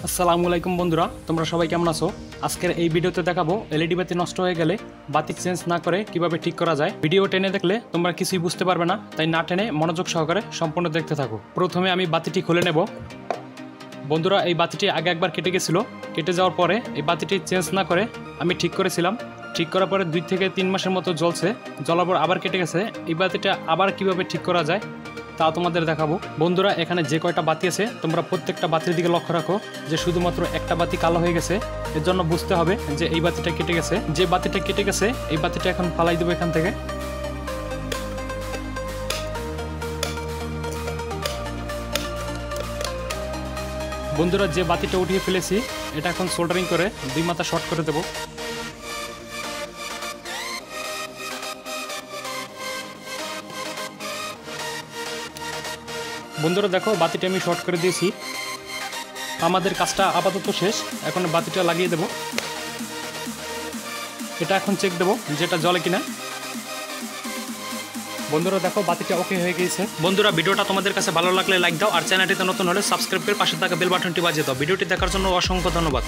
আসসালামু আলাইকুম বন্ধুরা, তোমরা সবাই কেমন আছো? আজকের এই ভিডিওতে দেখাবো এলইডি বাতি নষ্ট হয়ে গেলে বাতি চেঞ্জ না করে কিভাবে ঠিক করা যায়। ভিডিও টেনে দেখলে তোমরা কিছুই বুঝতে পারবে না, তাই না টেনে মনোযোগ সহকারে সম্পূর্ণ দেখতে থাকো। প্রথমে আমি বাতিটি খুলে নেব। বন্ধুরা, এই বাতিটি আগে একবার কেটে গেছিলো। কেটে যাওয়ার পরে এই বাতিটি চেঞ্জ না করে আমি ঠিক করেছিলাম। ঠিক করার পরে 2 থেকে 3 মাসের মতো জ্বলছে। জ্বলার পর আবার কেটে গেছে। এই বাতিটা আবার কিভাবে ঠিক করা যায় তা তোমাদের দেখাবো। বন্ধুরা, এখানে যে কয়টা বাতি আছে তোমরা প্রত্যেকটা বাতির দিকে লক্ষ্য রাখো যে শুধুমাত্র একটা বাতি কালো হয়ে গেছে। এর জন্য বুঝতে হবে যে এই বাতিটা কেটে গেছে। যে বাতিটা কেটে গেছে এই বাতিটা এখন ফালাই দেবো এখান থেকে। বন্ধুরা, যে বাতিটা উঠিয়ে ফেলেছি এটা এখন সোল্ডারিং করে 2 মাথা শর্ট করে দেবো। বন্ধুরা দেখো, বাতিটা আমি শর্ট করে দিয়েছি। আমাদের কাজটা আপাতত শেষ। এখন বাতিটা লাগিয়ে দেব। এটা এখন চেক দেব যেটা জ্বলে কিনা। বন্ধুরা দেখো, বাতিটা ওকে হয়ে গিয়েছে। বন্ধুরা, ভিডিওটা তোমাদের কাছে ভালো লাগলে লাইক দাও, আর চ্যানেলটিতে নতুন হলে সাবস্ক্রাইব করে পাশে থাকা বেল বাটনটি বাজিয়ে দাও। ভিডিওটি দেখার জন্য অসংখ্য ধন্যবাদ।